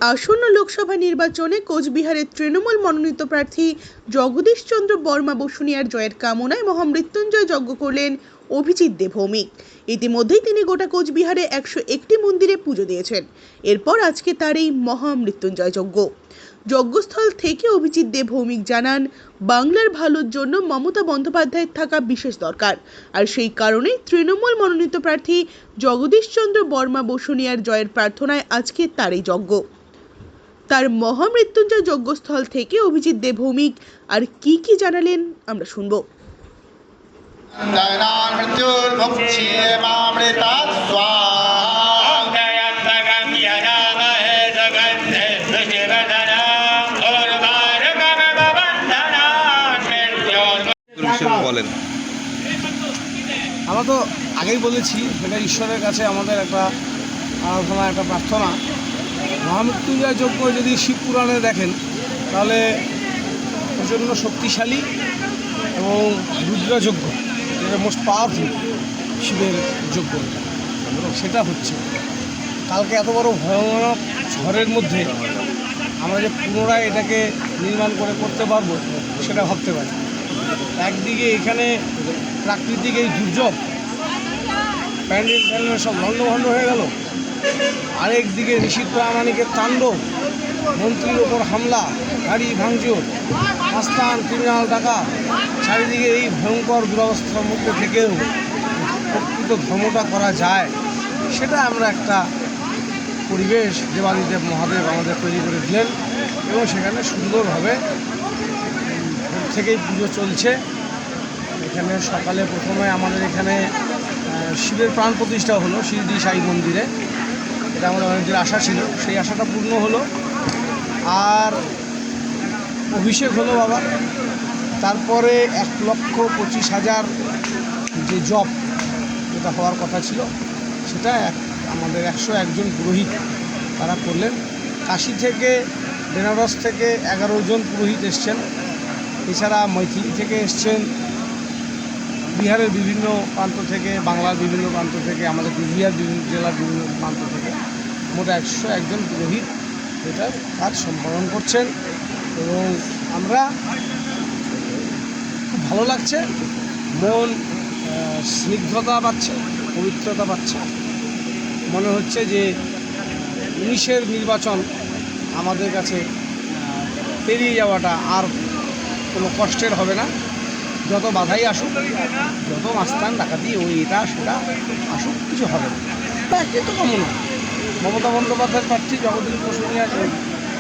আসন্ন লোকসভা নির্বাচনে কোচবিহারের তৃণমূল মনোনীত প্রার্থী জগদীশ চন্দ্র বর্মা বসুনিয়ার জয়ের কামনায় মহামৃত্যুঞ্জয় যজ্ঞ করলেন অভিজিৎ দে ভৌমিক। ইতিমধ্যেই তিনি গোটা কোচবিহারে 101টি মন্দিরে পুজো দিয়েছেন। এরপর আজকে তার এই মহামৃত্যুঞ্জয় যজ্ঞ। যজ্ঞস্থল থেকে অভিজিৎ দে ভৌমিক জানান, বাংলার ভালোর জন্য মমতা বন্দ্যোপাধ্যায়ের থাকা বিশেষ দরকার, আর সেই কারণেই তৃণমূল মনোনীত প্রার্থী জগদীশ চন্দ্র বর্মা বসুনিয়ার জয়ের প্রার্থনায় আজকে তার এই যজ্ঞ। তার মহামৃত্যুঞ্জয় যজ্ঞস্থল থেকে অভিজিৎ দে ভৌমিক আর কি জানালেন আমরা শুনবো। বলেন। আমরা তো আগেই বলেছি, এটা ঈশ্বরের কাছে আমাদের একটা আরাধনা, একটা প্রার্থনা। মহামৃত্যুঞ্জয় যজ্ঞ যদি শিব পুরাণে দেখেন তাহলে প্রচণ্ড শক্তিশালী এবং রুদ্রযজ্ঞ, যেটা মোস্ট পাওয়ারফুল শিবের যজ্ঞ, সেটা হচ্ছে। কালকে এত বড় ভয়ানক ঝড়ের মধ্যে আমরা যে পুনরায় এটাকে নির্মাণ করতে পারবো সেটা ভাবতে পারি। একদিকে এখানে প্রাকৃতিক এই দুর্যোগ, প্যান্ডেল সব লণ্ডভণ্ড হয়ে গেল, আরেকদিকে নিষিদ্ধ আমানিকের তাণ্ডব, মন্ত্রীর ওপর হামলা, গাড়ি ভাঙচুর, মাস্তান, ক্রিমিনাল, টাকা, চারিদিকে এই ভয়ঙ্কর দুরবস্থার মধ্যে থেকেও প্রকৃত ধর্মটা করা যায়, সেটা আমরা একটা পরিবেশ দেবাদিদেব মহাদেব আমাদের তৈরি করে দিলেন এবং সেখানে সুন্দরভাবে থেকেই পুজো চলছে। এখানে সকালে প্রথমে আমাদের এখানে শিবের প্রাণ প্রতিষ্ঠা হলো শিরডি সাই মন্দিরে। এটা আমাদের অনেকদিন আশা ছিল, সেই আশাটা পূর্ণ হলো। আর অভিষেক হলো বাবা। তারপরে 1,25,000 যে জপ যেটা হওয়ার কথা ছিল সেটা আমাদের 101 জন পুরোহিত তারা করলেন। কাশী থেকে, বেনারস থেকে 11 জন পুরোহিত এসছেন। এছাড়া মৈথিলি থেকে এসছেন, বিহারের বিভিন্ন প্রান্ত থেকে, বাংলার বিভিন্ন প্রান্ত থেকে, আমাদের কুচবিহার বিভিন্ন জেলার বিভিন্ন প্রান্ত থেকে মোট 101 জন পুরোহিত এটার কাজ সম্পাদন করছেন এবং আমরা খুব ভালো লাগছে। মন স্নিগ্ধতা পাচ্ছে, পবিত্রতা পাচ্ছে। মনে হচ্ছে যে 19-এর নির্বাচন আমাদের কাছে পেরিয়ে যাওয়াটা আর কোনো কষ্টের হবে না। যত বাধাই আসুক, যত মাস্তান ডাকাতি ওই এটা সেটা আসুক, কিছু হবে না। একটাই তো কামনা, মমতা বন্দ্যোপাধ্যায়ের প্রার্থী জগদীশ বসুনিয়ার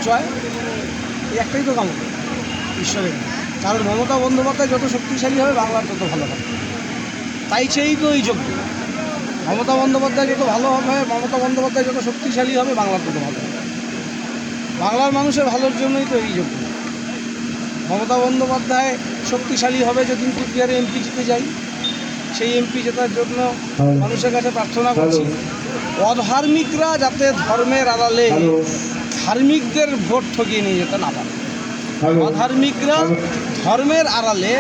জয়, এই একটাই তো কামনা ঈশ্বরের। কারণ মমতা বন্দ্যোপাধ্যায় যত শক্তিশালী হবে বাংলার তত ভালো হবে, তাই সেই তো এই যোগ্য। মমতা বন্দ্যোপাধ্যায় যত ভালো হবে, মমতা বন্দ্যোপাধ্যায় যত শক্তিশালী হবে বাংলার তত ভালো হবে। বাংলার মানুষের ভালোর জন্যই তো এই যোগ্য। মমতা বন্দ্যোপাধ্যায় শক্তিশালী হবে যদি কুচবিহারে এমপি জিতে যাই, সেই এমপি জেতার জন্য মানুষের কাছে প্রার্থনা করছি। অধার্মিকরা যাতে ধর্মের আড়ালে ধার্মিকদের ভোট ঠকিয়ে নিয়ে যেতে না পারে, অধার্মিকরা ধর্মের আড়ালে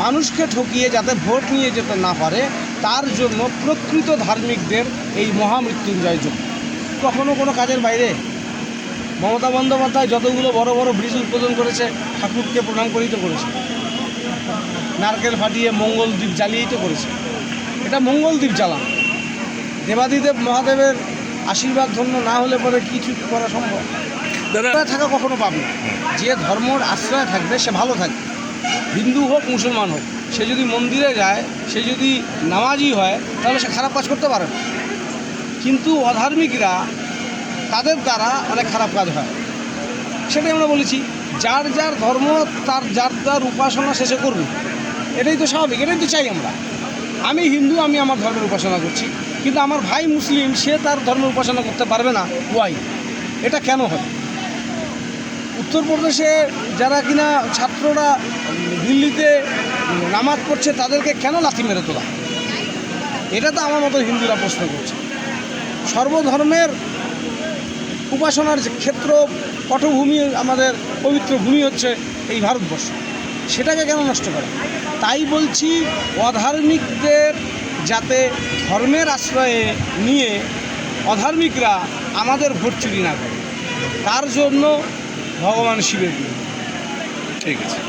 মানুষকে ঠকিয়ে যাতে ভোট নিয়ে যেতে না পারে, তার জন্য প্রকৃত ধার্মিকদের এই মহামৃত্যুঞ্জয় যজ্ঞ। কখনো কোনো কাজের বাইরে মমতা বন্দ্যোপাধ্যায় যতগুলো বড় বড় ব্রিজ উদ্বোধন করেছে ঠাকুরকে প্রণাম করেই তো করেছে, নারকেল ফাটিয়ে মঙ্গল দ্বীপ জ্বালিয়েই তো করেছে। এটা মঙ্গল দ্বীপ জ্বালানো। দেবাদিদেব মহাদেবের আশীর্বাদ ধন্য না হলে পরে কিছু করা সম্ভব থাকা কখনো পাবে না। যে ধর্মর আশ্রয় থাকবে সে ভালো থাকবে, হিন্দু হোক মুসলমান হোক। সে যদি মন্দিরে যায়, সে যদি নামাজি হয়, তাহলে সে খারাপ কাজ করতে পারে না। কিন্তু অধার্মিকরা, তাদের দ্বারা অনেক খারাপ কাজ হয়। সেটাই আমরা বলেছি, যার যার ধর্ম তার যার যার উপাসনা শেষে করবে, এটাই তো স্বাভাবিক, এটাই তো চাই আমরা। আমি হিন্দু, আমি আমার ধর্মের উপাসনা করছি, কিন্তু আমার ভাই মুসলিম, সে তার ধর্মের উপাসনা করতে পারবে না। ওয়াই? এটা কেন হয়? উত্তরপ্রদেশে যারা কিনা ছাত্ররা দিল্লিতে নামাজ পড়ছে, তাদেরকে কেন লাথি মেরে তোলা? এটা তো আমার মতো হিন্দুরা প্রশ্ন করছে। সর্বধর্মের উপাসনার যে ক্ষেত্র, পটভূমি, আমাদের পবিত্র ভূমি হচ্ছে এই ভারতবর্ষ, সেটাকে কেন নষ্ট করে? তাই বলছি, অধার্মিকদের যাতে ধর্মের আশ্রয়ে নিয়ে অধার্মিকরা আমাদের ভোট চুরি না করে। তার জন্য ভগবান শিবের পুজো। ঠিক আছে।